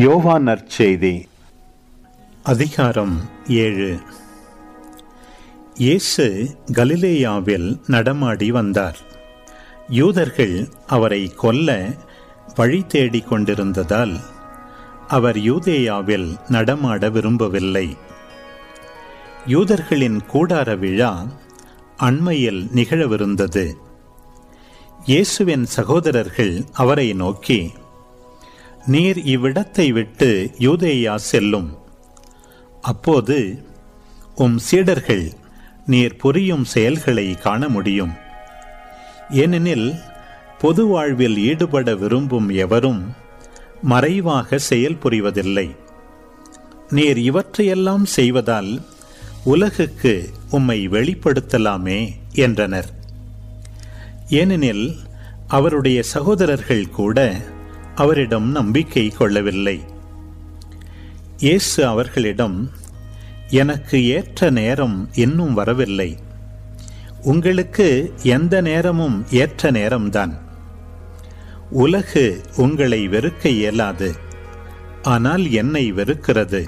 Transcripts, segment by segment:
யோவான் நற்செய்தி அதிகாரம் 7. இயேசு கலிலேயாவில் நடமாடி வந்தார். யூதர்கள் அவரை கொல்ல வழி தேடிக் கொண்டிருந்ததால் அவர் யூதேயாவில் நடமாட விரும்பவில்லை. யூதர்களின் கூடார விழா அண்மையில் நிகழவிருந்தது. இயேசுவின் சகோதரர்கள் அவரை நோக்கி, நீர் இவ்விடத்தை விட்டு யூதேயா செல்லும். அப்போது உம் சீடர்கள் நீர் புரியும் செயல்களை காண முடியும். ஏனெனில் பொது வாழ்வில் ஈடுபட விரும்பும் எவரும் மறைவாக செயல் புரிவதில்லை. நீர் இவற்றையெல்லாம் செய்வதால் உலகுக்கு உம்மை வெளிப்படுத்தலாமே என்றனர். ஏனெனில் அவருடைய சகோதரர்கள் கூட அவரிடம் நம்பிக்கை கொள்ளவில்லை. இயேசு அவர்களிடம், எனக்கு ஏற்ற நேரம் இன்னும் வரவில்லை. உங்களுக்கு எந்த நேரமும் ஏற்ற நேரம்தான். உலகு உங்களை வெறுக்க இயலாது, ஆனால் என்னை வெறுக்கிறது.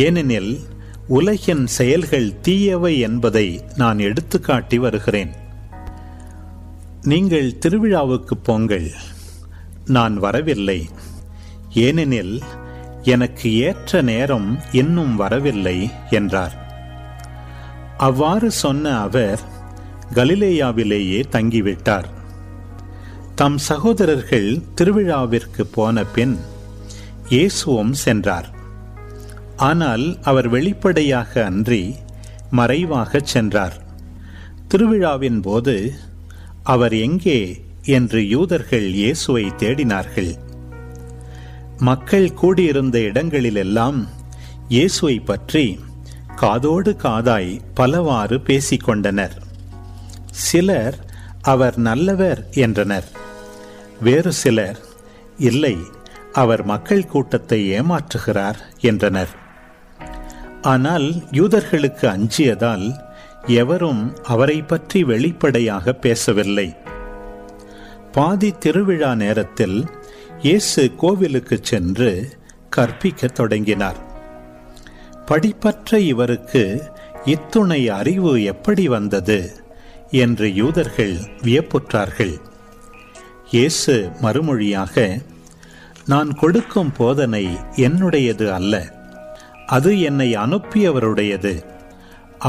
ஏனெனில் உலகின் செயல்கள் தீயவை என்பதை நான் எடுத்துக்காட்டி வருகிறேன். நீங்கள் திருவிழாவுக்கு போங்கள். நான் வரவில்லை, ஏனெனில் எனக்கு ஏற்ற நேரம் இன்னும் வரவில்லை என்றார். அவ்வாறு சொன்ன அவர் கலிலேயாவிலேயே தங்கிவிட்டார். தம் சகோதரர்கள் திருவிழாவிற்கு போன பின் இயேசுவும் சென்றார். ஆனால் அவர் வெளிப்படையாக அன்றி மறைவாக சென்றார். திருவிழாவின் போது அவர் எங்கே என்று யூதர்கள் இயேசுவை தேடினார்கள். மக்கள் கூடியிருந்த இடங்களிலெல்லாம் இயேசுவை பற்றி காதோடு காதாய் பலவாறு பேசிக்கொண்டனர். சிலர் அவர் நல்லவர் என்றனர். வேறு சிலர், இல்லை, அவர் மக்கள் கூட்டத்தை ஏமாற்றுகிறார் என்றனர். ஆனால் யூதர்களுக்கு அஞ்சியதால் எவரும் அவரை பற்றி வெளிப்படையாக பேசவில்லை. பாதி திருவிழா நேரத்தில் இயேசு கோவிலுக்கு சென்று கற்பிக்க தொடங்கினார். படிப்பற்ற இவருக்கு இத்துணை அறிவு எப்படி வந்தது என்று யூதர்கள் வியப்புற்றார்கள். இயேசு மறுமொழியாக, நான் கொடுக்கும் போதனை என்னுடையது அல்ல, அது என்னை அனுப்பியவருடையது.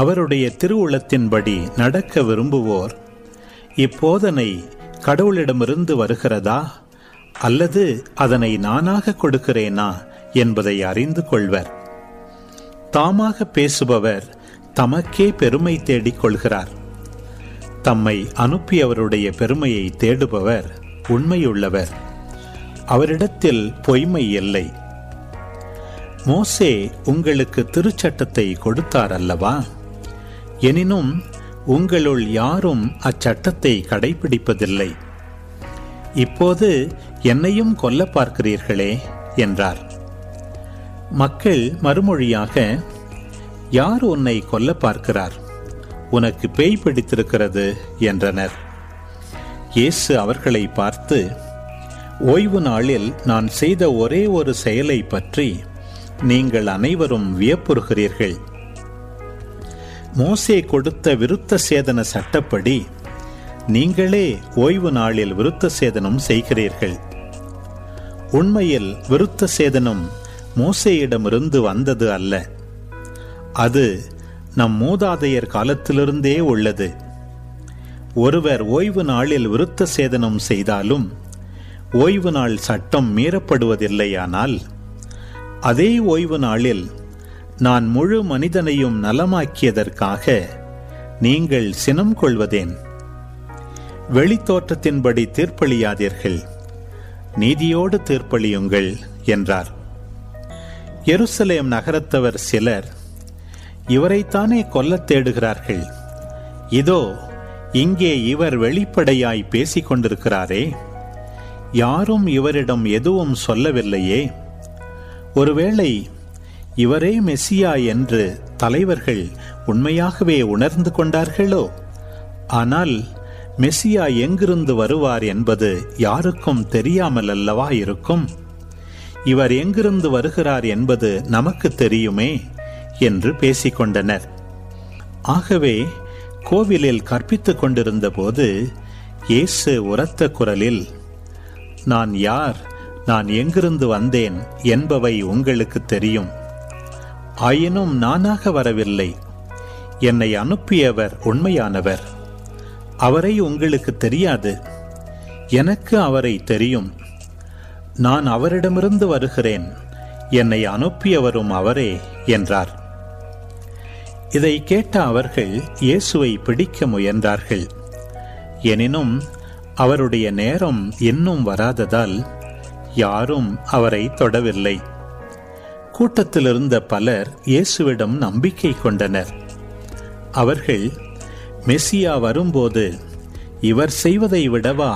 அவருடைய திருவுளத்தின்படி நடக்க விரும்புவோர் இப்போதனை கடவுளிடமிருந்து வருகிறதா அல்லது அதனை நானாக கொடுக்கிறேனா என்பதை அறிந்து கொள்வர். தாமாக பேசுபவர் தமக்கே பெருமை தேடிக் கொள்கிறார். தம்மை அனுப்பியவருடைய பெருமையை தேடுபவர் உண்மையுள்ளவர், அவரிடத்தில் பொய்மை இல்லை. மோசே உங்களுக்கு திருச்சட்டத்தை கொடுத்தார் அல்லவா? எனினும் உங்களுள் யாரும் அச்சட்டத்தை கடைபிடிப்பதில்லை. இப்போது என்னையும் கொல்ல பார்க்கிறீர்களே என்றார். மக்கள் மறுமொழியாக, யார் உன்னை கொல்ல பார்க்கிறார்? உனக்கு பேய் பிடித்திருக்கிறது என்றனர். இயேசு அவர்களை பார்த்து, ஓய்வு நாளில் நான் செய்த ஒரே ஒரு செயலை பற்றி நீங்கள் அனைவரும் வியப்புறுகிறீர்கள். மோசே கொடுத்த விருத்த சேதன சட்டப்படி நீங்களே ஓய்வு நாளில் விருத்த சேதனம் செய்கிறீர்கள். உண்மையில் விருத்த சேதனம் மோசேயிடமிருந்து வந்தது அல்ல, அது நம் மூதாதையர் காலத்திலிருந்தே உள்ளது. ஒருவர் ஓய்வு நாளில் விருத்த சேதனம் செய்தாலும் ஓய்வு நாள் சட்டம் மீறப்படுவதில்லையானால், அதே ஓய்வு நாளில் நான் முழு மனிதனையும் நலமாக்கியதற்காக நீங்கள் சினம் கொள்வதேன்? வெளித்தோற்றத்தின்படி தீர்ப்பளியாதீர்கள், நீதியோடு தீர்ப்பளியுங்கள் என்றார். எருசலேம் நகரத்தவர் சிலர், இவரைத்தானே கொல்லத் தேடுகிறார்கள். இதோ இங்கே இவர் வெளிப்படையாய் பேசிக் கொண்டிருக்கிறாரே, யாரும் இவரிடம் எதுவும் சொல்லவில்லையே. ஒருவேளை இவரே மெசியா என்று தலைவர்கள் உண்மையாகவே உணர்ந்து கொண்டார்களோ? ஆனால் மெசியா எங்கிருந்து வருவார் என்பது யாருக்கும் தெரியாமல் அல்லவா இருக்கும்? இவர் எங்கிருந்து வருகிறார் என்பது நமக்கு தெரியுமே என்று பேசிக்கொண்டனர். ஆகவே கோவிலில் கற்பித்துக் கொண்டிருந்த போது இயேசு உரத்த குரலில், நான் யார், நான் எங்கிருந்து வந்தேன் என்பவை உங்களுக்கு தெரியும். ஆயினும் நானாக வரவில்லை, என்னை அனுப்பியவர் உண்மையானவர். அவரை உங்களுக்கு தெரியாது, எனக்கு அவரை தெரியும். நான் அவரிடமிருந்து வருகிறேன், என்னை அனுப்பியவரும் அவரே என்றார். இதை கேட்ட அவர்கள் இயேசுவை பிடிக்க முயன்றார்கள். எனினும் அவருடைய நேரம் இன்னும் வராததால் யாரும் அவரை தொடவில்லை. கூட்டத்திலிருந்த பலர் இயேசுவிடம் நம்பிக்கை கொண்டனர். அவர்கள், மெசியா வரும்போது இவர் செய்வதை விடவா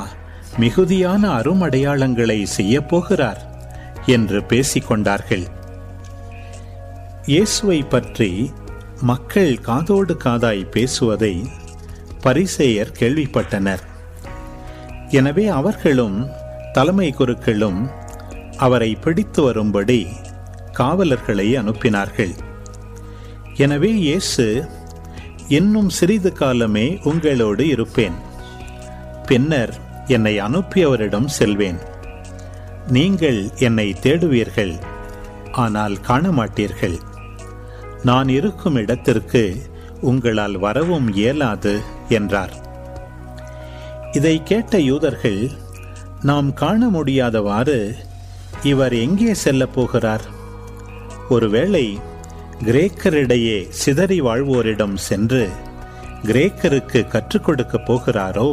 மிகுதியான அருமடையாளங்களை செய்யப் போகிறார் என்று பேசிக்கொண்டார்கள். இயேசுவை பற்றி மக்கள் காதோடு காதாய் பேசுவதை பரிசேயர் கேள்விப்பட்டனர். எனவே அவர்களும் தலைமை குருக்களும் அவரை பிடித்து வரும்படி காவலர்களை அனுப்பினார்கள். எனவே இயேசு, இன்னும் சிறிது காலமே உங்களோடு இருப்பேன், பின்னர் என்னை அனுப்பியவரிடம் செல்வேன். நீங்கள் என்னை தேடுவீர்கள், ஆனால் காண மாட்டீர்கள். நான் இருக்கும் இடத்திற்கு உங்களால் வரவும் இயலாது என்றார். இதை கேட்ட யூதர்கள், நாம் காண முடியாதவாறு இவர் எங்கே செல்லப் போகிறார்? ஒருவேளை கிரேக்கரிடையே சிதறி வாழ்வோரிடம் சென்று கிரேக்கருக்கு கற்றுக் கொடுக்கப் போகிறாரோ?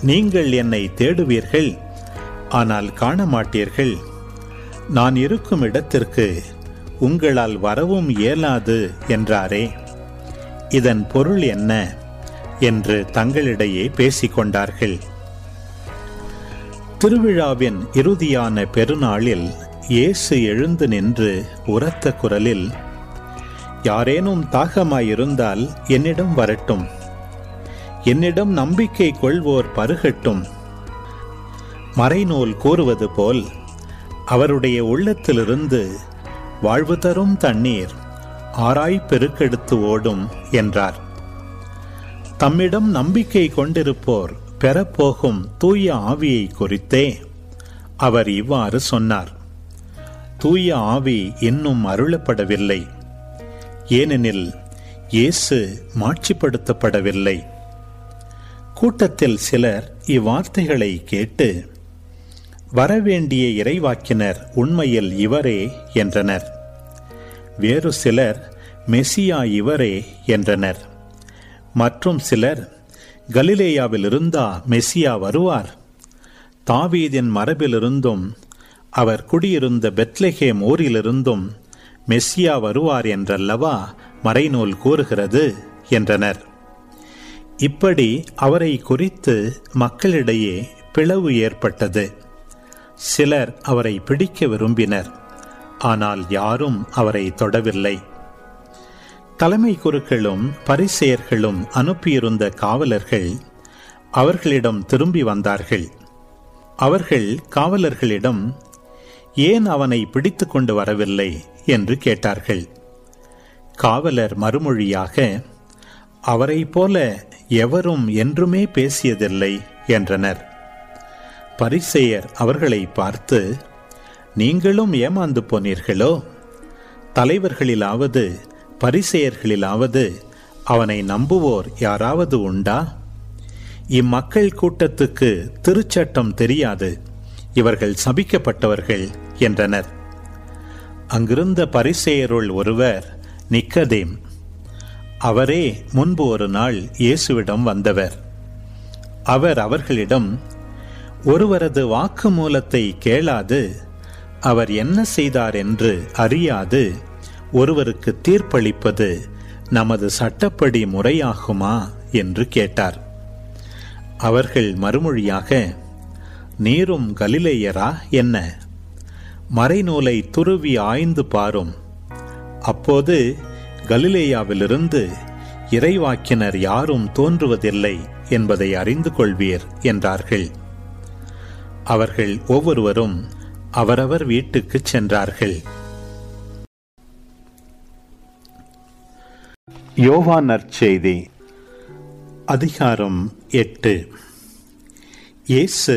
நீங்கள் என்னை தேடுவீர்கள், ஆனால் காண மாட்டீர்கள். நான் இருக்கும் இடத்திற்கு உங்களால் வரவும் இயலாது என்றாரே. இதன் பொருள் என்ன என்று தங்களிடையே பேசிக்கொண்டார்கள். திருவிழாவின் இறுதியான பெருநாளில் இயேசு எழுந்து நின்று உரத்த குரலில், யாரேனும் தாகமாயிருந்தால் என்னிடம் வரட்டும், என்னிடம் நம்பிக்கை கொள்வோர் பருகட்டும். மறைநூல் கூறுவது போல் அவருடைய உள்ளத்திலிருந்து வாழ்வு தரும் தண்ணீர் ஆராய் பெருக்கெடுத்து ஓடும் என்றார். தம்மிடம் நம்பிக்கை கொண்டிருப்போர் பெறப்போகும் தூய ஆவியை குறித்தே அவர் இவ்வாறு சொன்னார். தூய ஆவி இன்னும் அருளப்படவில்லை, ஏனெனில் இயேசு மாட்சிப்படுத்தப்படவில்லை. கூட்டத்தில் சிலர் இவ்வார்த்தைகளை கேட்டு, வரவேண்டிய இறைவாக்கினர் உண்மையில் இவரே என்றனர். வேறு சிலர், மெசியா இவரே என்றனர். மற்றும் சிலர், கலிலேயாவிலிருந்தா மெசியா வருவார்? தாவீதின் மரபிலிருந்தும் அவர் குடியிருந்த பெத்லெகேம் ஊரிலிருந்தும் மெசியா வருவார் என்றல்லவா மறைநூல் கூறுகிறது என்றனர். இப்படி அவரை குறித்து மக்களிடையே பிளவு ஏற்பட்டது. சிலர் அவரை பிடிக்க விரும்பினர், ஆனால் யாரும் அவரை தொடவில்லை. தலைமை குருக்களும் பரிசேயர்களும் அனுப்பியிருந்த காவலர்கள் அவர்களிடம் திரும்பி வந்தார்கள். அவர்கள் காவலர்களிடம், ஏன் அவனை பிடித்து கொண்டு வரவில்லை என்று கேட்டார்கள். காவலர் மறுமொழியாக, அவரை போல எவரும் என்றுமே பேசியதில்லை என்றனர். பரிசேயர் அவர்களை பார்த்து, நீங்களும் ஏமாந்து போனீர்களோ? தலைவர்களிலாவது பரிசேயர்களிலாவது அவனை நம்புவோர் யாராவது உண்டா? இம்மக்கள் கூட்டத்துக்கு திருச்சட்டம் தெரியாது, இவர்கள் சபிக்கப்பட்டவர்கள் என்றனர். அங்கிருந்த பரிசேயருள் ஒருவர் நிக்கதேம். அவரே முன்பு ஒரு நாள் இயேசுவிடம் வந்தவர். அவர் அவர்களிடம், ஒருவரது வாக்குமூலத்தை கேளாது, அவர் என்ன செய்தார் என்று அறியாது ஒருவருக்கு தீர்ப்பளிப்பது நமது சட்டப்படி முறையாகுமா என்று கேட்டார். அவர்கள் மறுமொழியாக, நீரும் கலிலேயரா என்ன? மறைநூலை துருவி ஆய்ந்து பாரும், அப்போது கலிலேயாவிலிருந்து இறைவாக்கினர் யாரும் தோன்றுவதில்லை என்பதை அறிந்து கொள்வீர் என்றார்கள். அவர்கள் ஒவ்வொருவரும் அவரவர் வீட்டுக்கு சென்றார்கள். யோவான் நற்செய்தி அதிகாரம் 8. இயேசு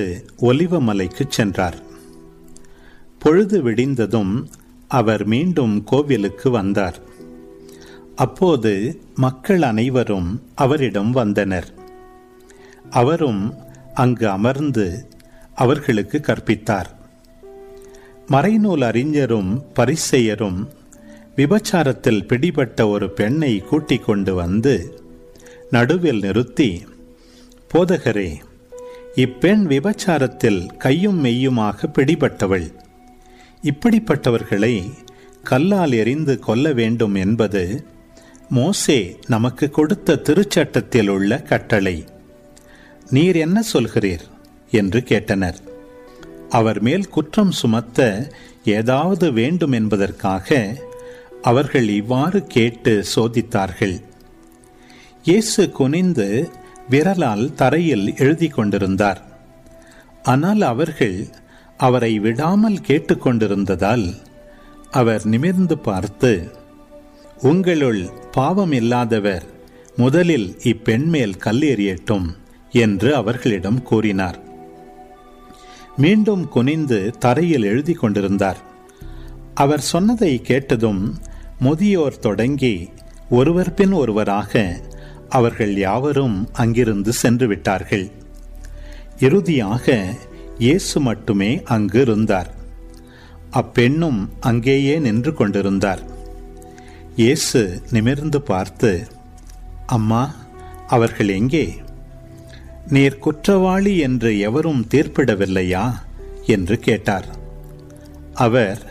ஒலிவமலைக்கு சென்றார். பொழுது விடிந்ததும் அவர் மீண்டும் கோவிலுக்கு வந்தார். அப்போது மக்கள் அனைவரும் அவரிடம் வந்தனர். அவரும் அங்கு அமர்ந்து அவர்களுக்கு கற்பித்தார். மறைநூல் அறிஞரும் பரிசேயரும் விபச்சாரத்தில் பிடிபட்ட ஒரு பெண்ணை கூட்டிக் கொண்டு வந்து நடுவில் நிறுத்தி, போதகரே, இப்பெண் விபச்சாரத்தில் கையும் மெய்யுமாக பிடிபட்டவள். இப்படிப்பட்டவர்களை கல்லால் எறிந்து கொல்ல வேண்டும் என்பது மோசே நமக்கு கொடுத்த திருச்சட்டத்தில் உள்ள கட்டளை. நீர் என்ன சொல்கிறீர் என்று கேட்டனர். அவர் மேல் குற்றம் சுமத்த ஏதாவது வேண்டும் என்பதற்காக அவர்கள் இவ்வாறு கேட்டு சோதித்தார்கள். இயேசு குனிந்து விரலால் தரையில் எழுதி கொண்டிருந்தார். ஆனால் அவர்கள் அவரை விடாமல் கேட்டுக்கொண்டிருந்ததால் அவர் நிமிர்ந்து பார்த்து, உங்களுள் பாவம் இல்லாதவர் முதலில் இப்பெண் மேல் கல் எறியட்டும் என்று அவர்களிடம் கூறினார். மீண்டும் குனிந்து தரையில் எழுதி கொண்டிருந்தார். அவர் சொன்னதை கேட்டதும் முதியோர் தொடங்கி ஒருவர் பின் ஒருவராக அவர்கள் யாவரும் அங்கிருந்து சென்று விட்டார்கள். இறுதியாக இயேசு மட்டுமே அங்கு இருந்தார். அப்பெண்ணும் அங்கேயே நின்று கொண்டிருந்தார். இயேசு நிமிர்ந்து பார்த்து, அம்மா, அவர்கள் எங்கே? நீர் குற்றவாளி என்று எவரும் தீர்ப்பிடவில்லையா என்று கேட்டார். அவர்,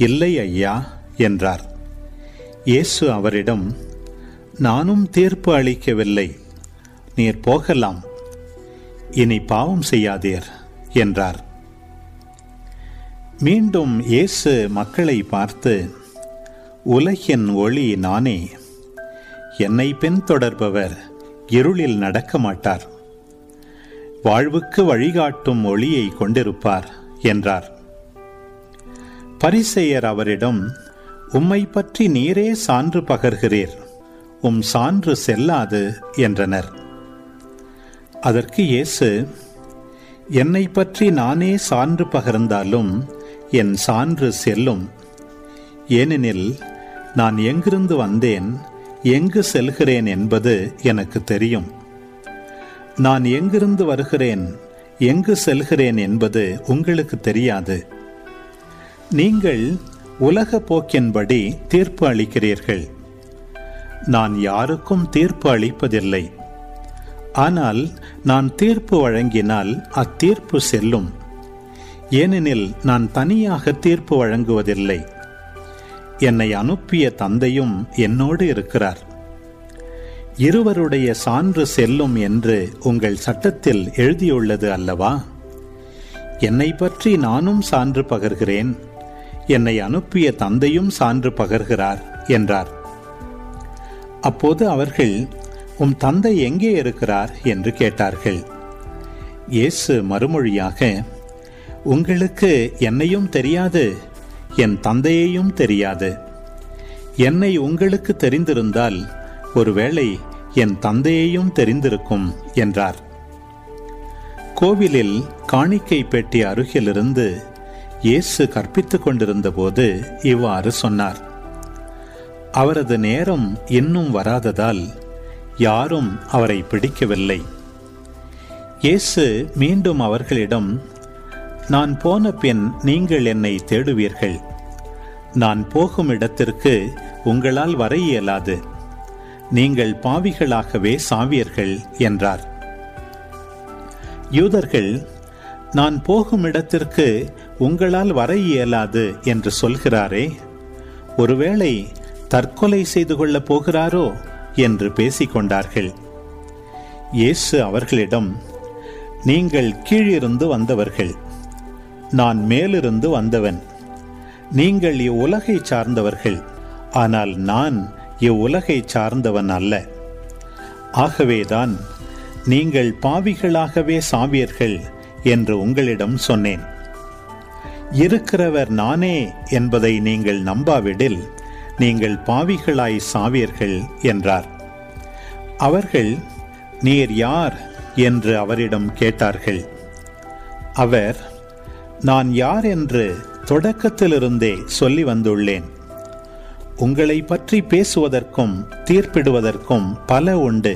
இல்லை ஐயா என்றார். இயேசு அவரிடம், நானும் தீர்ப்பு அளிக்கவில்லை, நீர் போகலாம், இனி பாவம் செய்யாதீர் என்றார். மீண்டும் இயேசு மக்களை பார்த்து, உலகின் ஒளி நானே. என்னை பின்தொடர்பவர் இருளில் நடக்க மாட்டார், வாழ்வுக்கு வழிகாட்டும் ஒளியை கொண்டிருப்பார் என்றார். பரிசேயர் அவரிடம், உம்மை பற்றி நீரே சான்று பகர்கிறீர், உம் சான்று செல்லாது என்றனர். அதற்கு இயேசு, என்னை பற்றி நானே சான்று பகர்ந்தாலும் என் சான்று செல்லும். ஏனெனில் நான் எங்கிருந்து வந்தேன், எங்கு செல்கிறேன் என்பது எனக்கு தெரியும். நான் எங்கிருந்து வருகிறேன், எங்கு செல்கிறேன் என்பது உங்களுக்கு தெரியாது. நீங்கள் உலக போக்கின்படி தீர்ப்பு அளிக்கிறீர்கள். நான் யாருக்கும் தீர்ப்பு அளிப்பதில்லை. ஆனால் நான் தீர்ப்பு வழங்கினால் அத்தீர்ப்பு செல்லும். ஏனெனில் நான் தனியாக தீர்ப்பு வழங்குவதில்லை. என்னை அனுப்பிய தந்தையும் என்னோடு இருக்கிறார். இருவருடைய சான்று செல்லும் என்று உங்கள் சட்டத்தில் எழுதியுள்ளது அல்லவா? என்னை பற்றி நானும் சான்று பகர்கிறேன், என்னை அனுப்பிய தந்தையும் சான்று பகர்கிறார் என்றார். அப்போது அவர்கள், உம் தந்தை எங்கே இருக்கிறார் என்று கேட்டார்கள். இயேசு மறுமொழியாக, உங்களுக்கு என்னையும் தெரியாது, என் தந்தையையும் தெரியாது. என்னை உங்களுக்கு தெரிந்திருந்தால் ஒருவேளை என் தந்தையையும் தெரிந்திருக்கும் என்றார். கோவிலில் காணிக்கை பெட்டி அருகிலிருந்து இயேசு கற்பித்துக் கொண்டிருந்த போது இவ்வாறு சொன்னார். அவரது நேரம் இன்னும் வராததால் யாரும் அவரை பிடிக்கவில்லை. இயேசு மீண்டும் அவர்களிடம், நான் போன பின் நீங்கள் என்னை தேடுவீர்கள். நான் போகும் இடத்திற்கு உங்களால் வர இயலாது. நீங்கள் பாவிகளாகவே சாவீர்கள் என்றார். யூதர்கள், நான் போகும் இடத்திற்கு உங்களால் வர இயலாது என்று சொல்கிறாரே, ஒருவேளை தற்கொலை செய்து கொள்ளப் போகிறாரோ என்று பேசிக்கொண்டார்கள். இயேசு அவர்களிடம், நீங்கள் கீழிருந்து வந்தவர்கள், நான் மேலிருந்து வந்தவன். நீங்கள் இவ்வுலகை சார்ந்தவர்கள், ஆனால் நான் இவ்வுலகை சார்ந்தவன் அல்ல. ஆகவேதான் நீங்கள் பாவிகளாகவே சாவீர்கள் என்று உங்களிடம் சொன்னேன். இருக்கிறவர் நானே என்பதை நீங்கள் நம்பாவிடில் நீங்கள் பாவிகளாய் சாவீர்கள் என்றார். அவர்கள், நீர் யார் என்று அவரிடம் கேட்டார்கள். அவர், நான் யார் என்று தொடக்கத்திலிருந்தே சொல்லி வந்துள்ளேன். உங்களை பற்றி பேசுவதற்கும் தீர்ப்பிடுவதற்கும் பல உண்டு.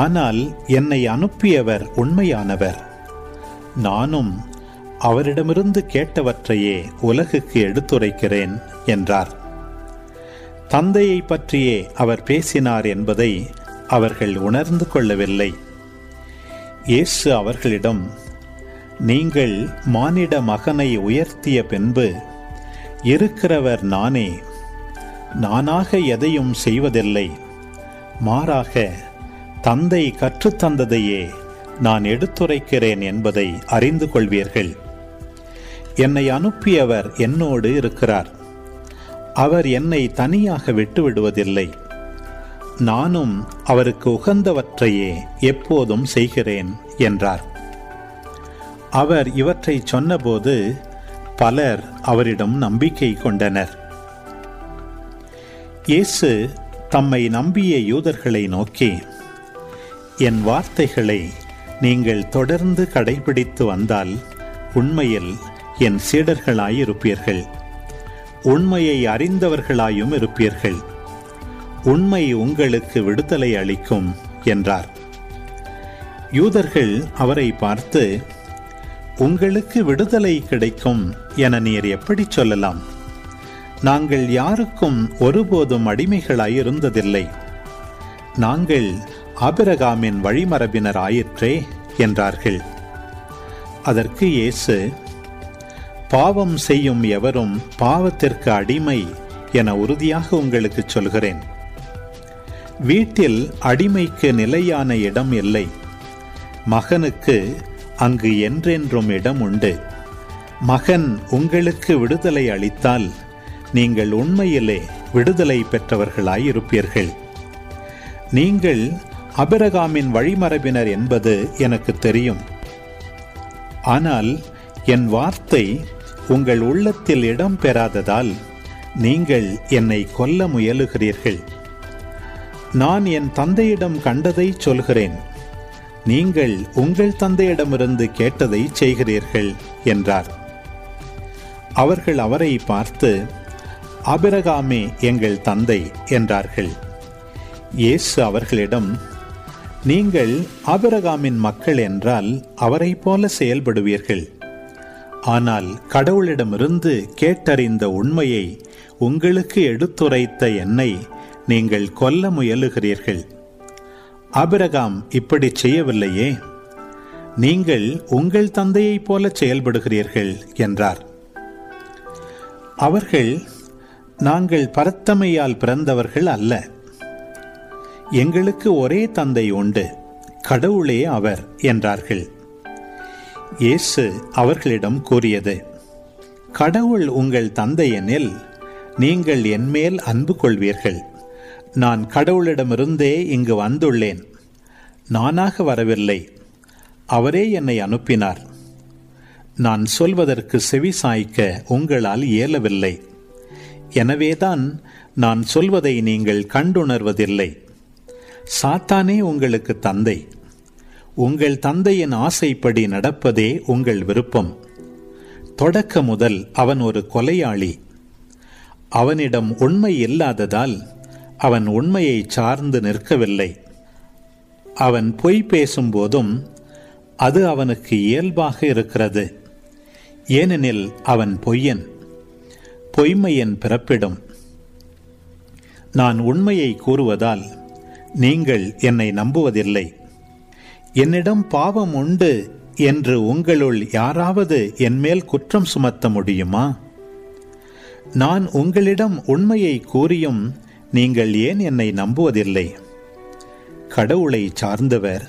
ஆனால் என்னை அனுப்பியவர் உண்மையானவர். நானும் அவரிடமிருந்து கேட்டவற்றையே உலகுக்கு எடுத்துரைக்கிறேன் என்றார். தந்தையை பற்றியே அவர் பேசினார் என்பதை அவர்கள் உணர்ந்து கொள்ளவில்லை. இயேசு அவர்களிடம், நீங்கள் மானிட மகனை உயர்த்திய பின்பு இருக்கிறவர் நானே, நானாக எதையும் செய்வதில்லை, மாறாக தந்தை கற்றுத்தந்ததையே நான் எடுத்துரைக்கிறேன் என்பதை அறிந்து கொள்வீர்கள். என்னை அனுப்பியவர் என்னோடு இருக்கிறார். அவர் என்னை தனியாக விட்டுவிடுவதில்லை. நானும் அவருக்கு உகந்தவற்றையே எப்போதும் செய்கிறேன் என்றார். அவர் இவற்றை சொன்னபோது பலர் அவரிடம் நம்பிக்கை கொண்டனர். இயேசு தம்மை நம்பிய யூதர்களை நோக்கி, என் வார்த்தைகளை நீங்கள் தொடர்ந்து கடைபிடித்து வந்தால் உண்மையில் என் சீடர்களாயிருப்பீர்கள், உண்மையை அறிந்தவர்களாயும் இருப்பீர்கள். உண்மை உங்களுக்கு விடுதலை அளிக்கும் என்றார். யூதர்கள் அவரை பார்த்து, உங்களுக்கு விடுதலை கிடைக்கும் என நீர் எப்படி சொல்லலாம்? நாங்கள் யாருக்கும் ஒருபோதும் அடிமைகளாயிருந்ததில்லை. நாங்கள் ஆபிரகாமின் வழிமரபினர் ஆயிற்றே என்றார்கள். அதற்கு இயேசு, பாவம் செய்யும் எவரும் பாவத்திற்கு அடிமை என உறுதியாக உங்களுக்கு சொல்கிறேன். வீட்டில் அடிமைக்கு நிலையான இடம் இல்லை. மகனுக்கு அங்கு என்றென்றும் இடம் உண்டு. மகன் உங்களுக்கு விடுதலை அளித்தால் நீங்கள் உண்மையிலே விடுதலை பெற்றவர்களாயிருப்பீர்கள். நீங்கள் ஆபிரகாமின் வழிமரபினர் என்பது எனக்கு தெரியும். ஆனால் என் வார்த்தை உங்கள் உள்ளத்தில் இடம் பெறாததால் நீங்கள் என்னை கொல்ல முயலுகிறீர்கள். நான் என் தந்தையிடம் கண்டதை சொல்கிறேன், நீங்கள் உங்கள் தந்தையிடமிருந்து கேட்டதை செய்கிறீர்கள் என்றார். அவர்கள் அவரை பார்த்து, ஆபிரகாமே எங்கள் தந்தை என்றார்கள். இயேசு அவர்களிடம், நீங்கள் ஆபிரகாமின் மக்கள் என்றால் அவரை போல செயல்படுவீர்கள். ஆனால் கடவுளிடமிருந்து கேட்டறிந்த உண்மையை உங்களுக்கு எடுத்துரைத்த என்னை நீங்கள் கொல்ல முயலுகிறீர்கள். ஆபிரகாம் இப்படி செய்யவில்லையே, நீங்கள் உங்கள் தந்தையைப் போல செயல்படுகிறீர்கள் என்றார். அவர்கள், நாங்கள் பரத்தமையால் பிறந்தவர்கள் அல்ல. எங்களுக்கு ஒரே தந்தை உண்டு, கடவுளே அவர் என்றார்கள். இயேசு அவர்களிடம் கூறியது, கடவுள் உங்கள் தந்தையெனில் நீங்கள் என்மேல் அன்பு கொள்வீர்கள். நான் கடவுளிடமிருந்தே இங்கு வந்துள்ளேன். நானாக வரவில்லை, அவரே என்னை அனுப்பினார். நான் சொல்வதற்கு செவி சாய்க்க உங்களால் இயலவில்லை. எனவேதான் நான் சொல்வதை நீங்கள் கண்டுணர்வதில்லை. சாத்தானே உங்களுக்கு தந்தை. உங்கள் தந்தையின் ஆசைப்படி நடப்பதே உங்கள் விருப்பம். தொடக்க முதல் அவன் ஒரு கொலையாளி. அவனிடம் உண்மை இல்லாததால் அவன் உண்மையை சார்ந்து நிற்கவில்லை. அவன் பொய் பேசும்போதும் அது அவனுக்கு இயல்பாக இருக்கிறது. ஏனெனில் அவன் பொய்யன், பொய்மையின் பிறப்பிடம். நான் உண்மையை கூறுவதால் நீங்கள் என்னை நம்புவதில்லை. என்னிடம் பாவம் உண்டு என்று உங்களுள் யாராவது என்மேல் குற்றம் சுமத்த முடியுமா? நான் உங்களிடம் உண்மையை கூறியும் நீங்கள் ஏன் என்னை நம்புவதில்லை? கடவுளை சார்ந்தவர்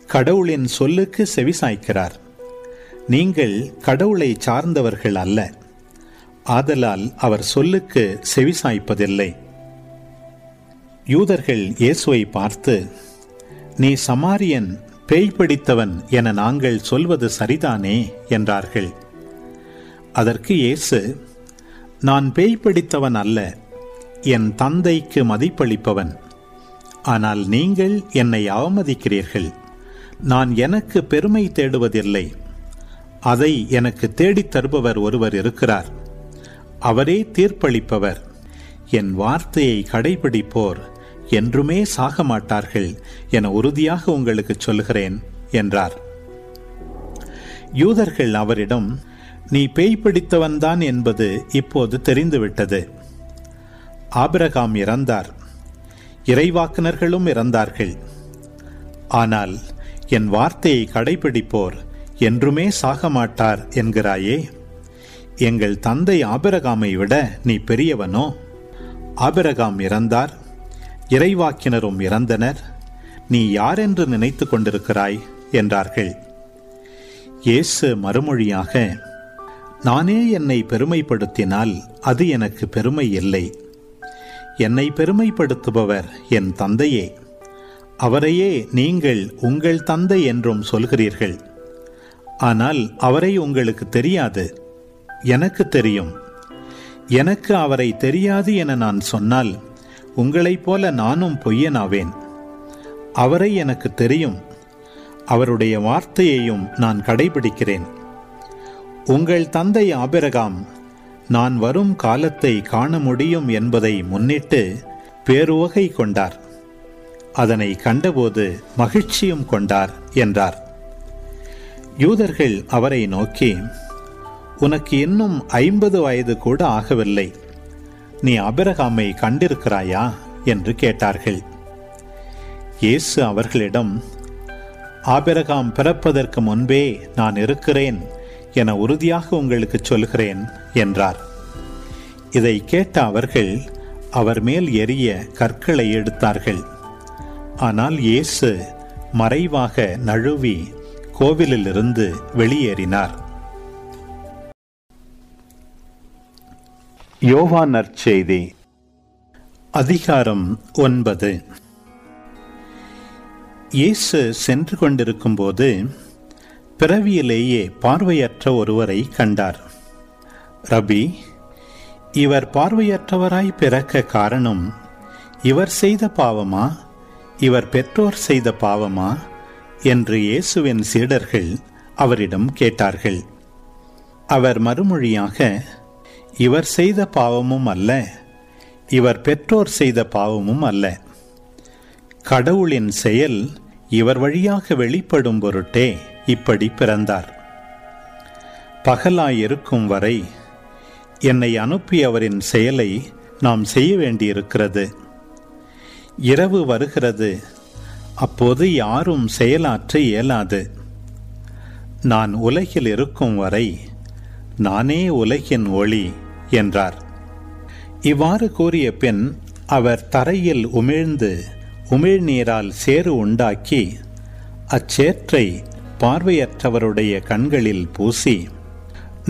கடவுளின் சொல்லுக்கு செவிசாய்க்கிறார். நீங்கள் கடவுளை சார்ந்தவர்கள் அல்ல, ஆதலால் அவர் சொல்லுக்கு செவிசாய்ப்பதில்லை. யூதர்கள் இயேசுவை பார்த்து, நீ சமாரியன், பேய் பிடித்தவன் என நாங்கள் சொல்வது சரிதானே என்றார்கள். அதற்கு இயேசு, நான் பேய் பிடித்தவன் அல்ல, என் தந்தைக்கு மதிப்பளிப்பவன். ஆனால் நீங்கள் என்னை அவமதிக்கிறீர்கள். நான் எனக்கு பெருமை தேடுவதில்லை. அதை எனக்கு தேடித் தருபவர் ஒருவர் இருக்கிறார். அவரே தீர்ப்பளிப்பவர். என் வார்த்தையை கடைபிடிப்போர் என்றுமே சாக மாட்டார்கள் என உறுதியாக உங்களுக்கு சொல்கிறேன் என்றார். யூதர்கள் அவரிடம், நீ பேய் பிடித்தவன்தான் என்பது இப்போது தெரிந்துவிட்டது. ஆபிரகாம் இறந்தார், இறைவாக்கினர்களும் இறந்தார்கள். ஆனால் என் வார்த்தையை கடைபிடிப்போர் என்றுமே சாக மாட்டார் என்கிறாயே. எங்கள் தந்தை ஆபிரகாமை விட நீ பெரியவனோ? ஆபிரகாம் இறந்தார், இறைவாக்கினரும் இறந்தனர். நீ யாரென்று நினைத்து கொண்டிருக்கிறாய் என்றார்கள். இயேசு மறுமொழியாக, நானே என்னை பெருமைப்படுத்தினால் அது எனக்கு பெருமை இல்லை. என்னை பெருமைப்படுத்துபவர் என் தந்தையே. அவரையே நீங்கள் உங்கள் தந்தை என்றும் சொல்கிறீர்கள். ஆனால் அவரை உங்களுக்கு தெரியாது. எனக்கு தெரியும். எனக்கு அவரை தெரியாது என நான் சொன்னால் உங்களைப் போல நானும் பொய்யனாவேன். அவரை எனக்கு தெரியும். அவருடைய வார்த்தையையும் நான் கடைபிடிக்கிறேன். உங்கள் தந்தை ஆபிரகாம் நான் வரும் காலத்தை காண முடியும் என்பதை முன்னிட்டு பேருவகை கொண்டார். அதனை கண்டபோது மகிழ்ச்சியும் கொண்டார் என்றார். யூதர்கள் அவரை நோக்கி, உனக்கு இன்னும் 50 வயது கூட ஆகவில்லை. நீ ஆபிரகாமை கண்டிருக்கிறாயா என்று கேட்டார்கள். இயேசு அவர்களிடம், ஆபிரகாம் பிறப்பதற்கு முன்பே நான் இருக்கிறேன் என உறுதியாக உங்களுக்கு சொல்கிறேன் என்றார். இதை கேட்ட அவர்கள் அவர் மேல் எரிய கற்களை எடுத்தார்கள். ஆனால் இயேசு மறைவாக நழுவி கோவிலிலிருந்து வெளியேறினார். யோவான் நற்செய்தி அதிகாரம் 9. இயேசு சென்று கொண்டிருக்கும்போது பிறவியிலேயே பார்வையற்ற ஒருவரை கண்டார். ரபி, இவர் பார்வையற்றவராய் பிறக்க காரணம் இவர் செய்த பாவமா, இவர் பெற்றோர் செய்த பாவமா என்று இயேசுவின் சீடர்கள் அவரிடம் கேட்டார்கள். அவர் மறுமொழியாக, இவர் செய்த பாவமும் அல்ல, இவர் பெற்றோர் செய்த பாவமும் அல்ல. கடவுளின் செயல் இவர் வழியாக வெளிப்படும் பொருட்டே இப்படி பிறந்தார். பகலாயிருக்கும் வரை என்னை அனுப்பியவரின் செயலை நாம் செய்ய வேண்டியிருக்கிறது. இரவு வருகிறது, அப்போது யாரும் செயலாற்ற இயலாது. நான் உலகில் இருக்கும் வரை நானே உலகின் ஒளி என்றார். இவ்வாறு கூறிய பின் அவர் தரையில் உமிழ்ந்து உமிழ்நீரால் சேறு உண்டாக்கி அச்சேற்றை பார்வையற்றவருடைய கண்களில் பூசி,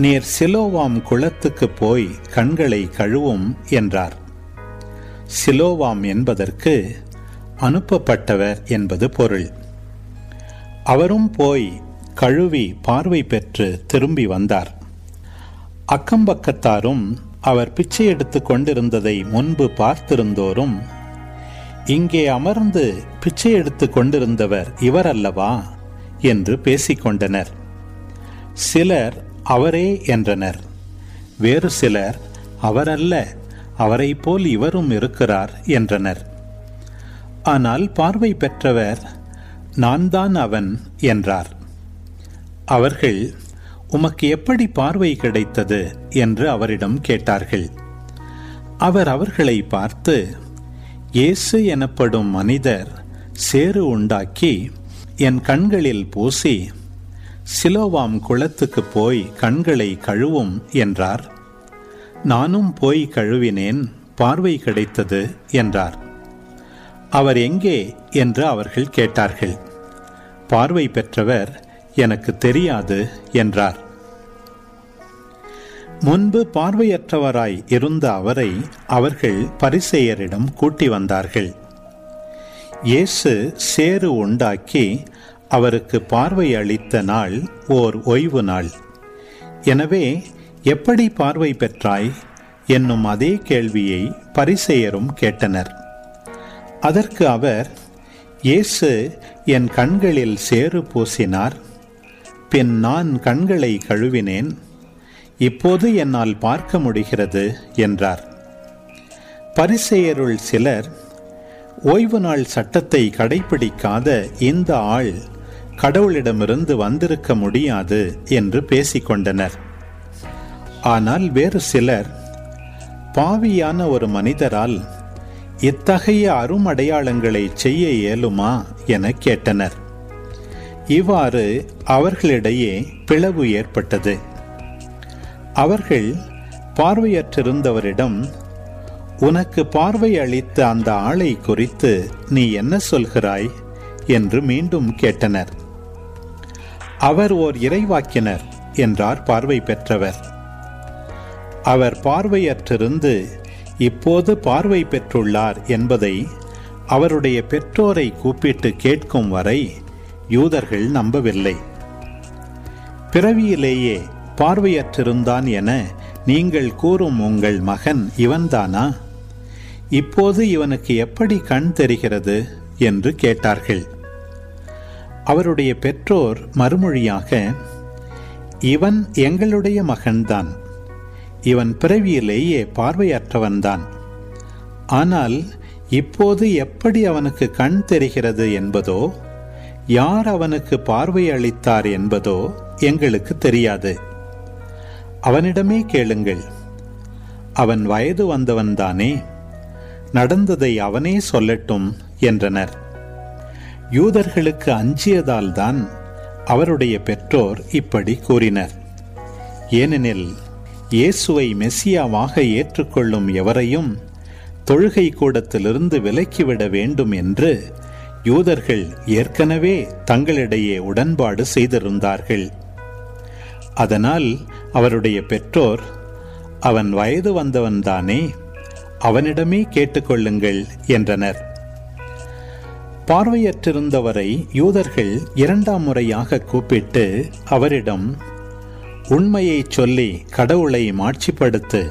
நீர் சிலோவாம் குளத்துக்கு போய் கண்களை கழுவும் என்றார். சிலோவாம் என்பதற்கு அனுப்பப்பட்டவர் என்பது பொருள். அவரும் போய் கழுவி பார்வை பெற்று திரும்பி வந்தார். அக்கம்பக்கத்தாரும் அவர் பிச்சை எடுத்து கொண்டிருந்ததை முன்பு பார்த்திருந்தோரும், இங்கே அமர்ந்து பிச்சை எடுத்து கொண்டிருந்தவர் இவர் அல்லவா என்று பேசிக்கொண்டனர். சிலர் அவரே என்றனர். வேறு சிலர் அவரல்ல, அவரை போல் இவரும் இருக்கிறார் என்றனர். ஆனால் பார்வை பெற்றவர் நான் தான் அவன் என்றார். அவர்கள், உமக்கு எப்படி பார்வை கிடைத்தது என்று அவரிடம் கேட்டார்கள். அவர் அவர்களை பார்த்து, இயேசு எனப்படும் மனிதர் சேறு உண்டாக்கி என் கண்களில் பூசி, சிலோவாம் குளத்துக்கு போய் கண்களை கழுவும் என்றார். நானும் போய் கழுவினேன், பார்வை கிடைத்தது என்றார். அவர் எங்கே என்று அவர்கள் கேட்டார்கள். பார்வை பெற்றவர் எனக்கு தெரியாது என்றார். முன்பு பார்வையற்றவராய் இருந்த அவரை அவர்கள் பரிசேயரிடம் கூட்டி வந்தார்கள். இயேசு சேறு உண்டாக்கி அவருக்கு பார்வை அளித்த நாள் ஓர் ஓய்வு நாள். எனவே எப்படி பார்வை பெற்றாய் என்னும் அதே கேள்வியை பரிசேயரும் கேட்டனர். அதற்கு அவர், இயேசு என் கண்களில் சேறு பூசினார், பின் நான் கண்களை கழுவினேன், இப்போது என்னால் பார்க்க முடிகிறது என்றார். பரிசேயருள் சிலர், ஓய்வு நாள் சட்டத்தை கடைபிடிக்காத இந்த ஆள் கடவுளிடமிருந்து வந்திருக்க முடியாது என்று பேசிக்கொண்டனர். ஆனால் வேறு சிலர், பாவியான ஒரு மனிதரால் இத்தகைய அருமடையாளங்களை செய்ய இயலுமா என கேட்டனர். இவ்வாறு அவர்களிடையே பிளவு ஏற்பட்டது. அவர்கள் பார்வையற்றிருந்தவரிடம், உனக்கு பார்வை அளித்த அந்த ஆளை குறித்து நீ என்ன சொல்கிறாய் என்று மீண்டும் கேட்டனர். அவர் ஓர் இறைவாக்கினர் என்றார் பார்வை பெற்றவர். அவர் பார்வையற்றிருந்து இப்போது பார்வை பெற்றுள்ளார் என்பதை அவருடைய பெற்றோரை கூப்பிட்டு கேட்கும் வரை யூதர்கள் நம்பவில்லை. பிறவியிலேயே பார்வையற்றிருந்தான் என நீங்கள் கூறும் உங்கள் மகன் இவன்தானா? இப்போது இவனுக்கு எப்படி கண் தெரிகிறது என்று கேட்டார்கள். அவருடைய பெற்றோர் மறுமொழியாக, இவன் எங்களுடைய மகன்தான், இவன் பிறவியிலேயே பார்வையற்றவன்தான். ஆனால் இப்போது எப்படி அவனுக்கு கண் தெரிகிறது என்பதோ, யார் அவனுக்கு பார்வை அளித்தார் என்பதோ எங்களுக்கு தெரியாது. அவனிடமே கேளுங்கள். அவன் வயது வந்தவன்தானே, நடந்ததை அவனே சொல்லட்டும் என்றனர். யூதர்களுக்கு அஞ்சியதால்தான் அவருடைய பெற்றோர் இப்படி கூறினர். ஏனெனில் இயேசுவை மெசியாவாக ஏற்றுக்கொள்ளும் எவரையும் தொழுகை கூடத்திலிருந்து விலக்கிவிட வேண்டும் என்று யூதர்கள் ஏற்கனவே தங்களிடையே உடன்பாடு செய்திருந்தார்கள். அதனால் அவருடைய பெற்றோர், அவன் வயது வந்தவன்தானே, அவனிடமே கேட்டுக்கொள்ளுங்கள் என்றனர். பார்வையற்றிருந்தவரை யூதர்கள் இரண்டாம் முறையாக கூப்பிட்டு அவரிடம், உண்மையை சொல்லி கடவுளை மாட்சிப்படுத்து,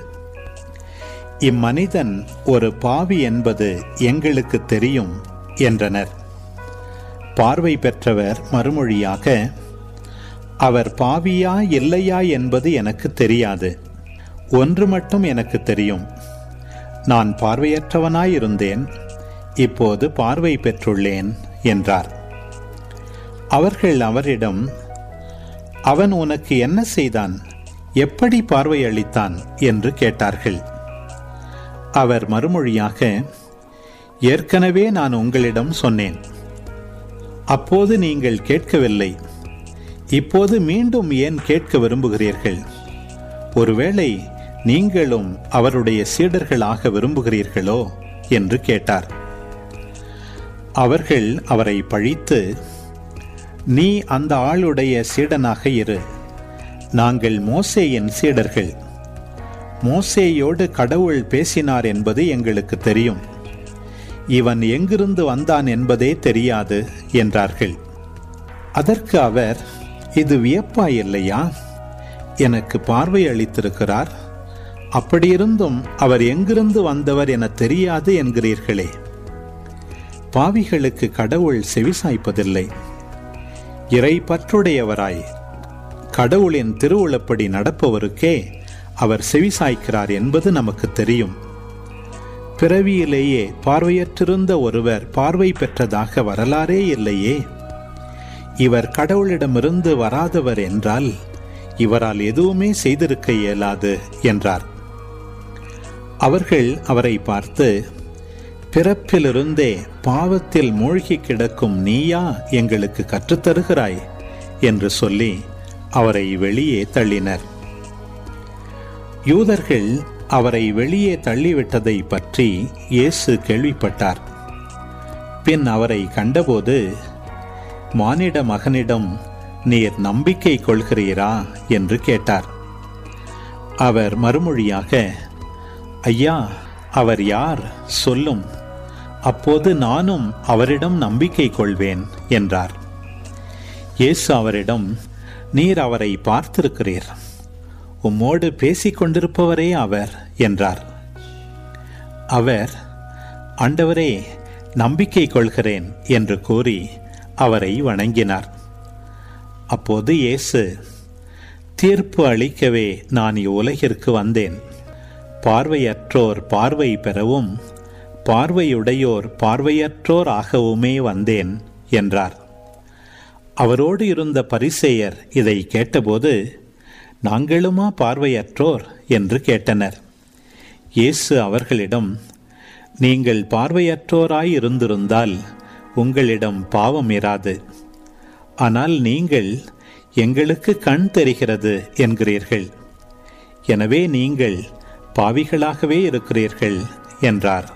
இம்மனிதன் ஒரு பாவி என்பது எங்களுக்கு தெரியும் என்றனர். பார்வை பெற்றவர் மறுமொழியாக, அவர் பாவியா இல்லையா என்பது எனக்கு தெரியாது. ஒன்று மட்டும் எனக்கு தெரியும், நான் பார்வையற்றவனாயிருந்தேன், இப்போது பார்வை பெற்றுள்ளேன் என்றார். அவர்கள் அவரிடம், அவன் உனக்கு என்ன செய்தான், எப்படி பார்வை அளித்தான் என்று கேட்டார்கள். அவர் மறுமொழியாக, ஏற்கனவே நான் உங்களிடம் சொன்னேன், அப்போது நீங்கள் கேட்கவில்லை, இப்போது மீண்டும் ஏன் கேட்க விரும்புகிறீர்கள்? ஒருவேளை நீங்களும் அவருடைய சீடர்களாக விரும்புகிறீர்களோ என்று கேட்டார். அவர்கள் அவரை பழித்து, நீ அந்த ஆளுடைய சீடனாக இரு, நாங்கள் மோசேயின் சீடர்கள், மோசேயோடு கடவுள் பேசினார் என்பது எங்களுக்கு தெரியும், இவன் எங்கிருந்து வந்தான் என்பதே தெரியாது என்றார்கள். அதற்கு அவர், இது வியப்பாயில்லையா? எனக்கு பார்வை அளித்திருக்கிறார், அப்படியிருந்தும் அவர் எங்கிருந்து வந்தவர் என தெரியாது என்கிறீர்களே. பாவிகளுக்கு கடவுள் செவிசாய்ப்பதில்லை. இறை பற்றுடையவராய் கடவுளின் திருவுளப்படி நடப்பவருக்கே அவர் செவிசாய்க்கிறார் என்பது நமக்கு தெரியும். பிறவியிலேயே பார்வையற்றிருந்த ஒருவர் பார்வை பெற்றதாக வரலாறே இல்லையே. இவர் கடவுளிடமிருந்து வராதவர் என்றால் இவரால் எதுவுமே செய்திருக்க இயலாது என்றார். அவர்கள் அவரை பார்த்து, பிறப்பிலிருந்தே பாவத்தில் மூழ்கி கிடக்கும் நீயா எங்களுக்கு கற்றுத்தருகிறாய் என்று சொல்லி அவரை வெளியே தள்ளினர். யூதர்கள் அவரை வெளியே தள்ளிவிட்டதை பற்றி இயேசு கேள்விப்பட்டார். பின் அவரை கண்டபோது, மானிட மகனிடம் நீர் நம்பிக்கை கொள்கிறீரா என்று கேட்டார். அவர் மறுமொழியாக, ஐயா, அவர் யார் சொல்லும், அப்போது நானும் அவரிடம் நம்பிக்கை கொள்வேன் என்றார். இயேசு அவரிடம், நீர் அவரை பார்த்திருக்கிறீர், உம்மோடு பேசிக் கொண்டிருப்பவரே அவர் என்றார். அவர், ஆண்டவரே, நம்பிக்கை கொள்கிறேன் என்று கூறி அவரை வணங்கினார். அப்போது இயேசு, தீர்ப்பு அளிக்கவே நான் இவ்வுலகிற்கு வந்தேன். பார்வையற்றோர் பார்வை பெறவும் பார்வையுடையோர் பார்வையற்றோர் ஆகவுமே வந்தேன் என்றார். அவரோடு இருந்த பரிசேயர் இதை கேட்டபோது, நாங்களுமா பார்வையற்றோர் என்று கேட்டனர். இயேசு அவர்களிடம், நீங்கள் பார்வையற்றோராய் இருந்திருந்தால் உங்களிடம் பாவம் இராது. ஆனால் நீங்கள் எங்களுக்கு கண் தெரிகிறது என்கிறீர்கள், எனவே நீங்கள் பாவிகளாகவே இருக்கிறீர்கள் என்றார்.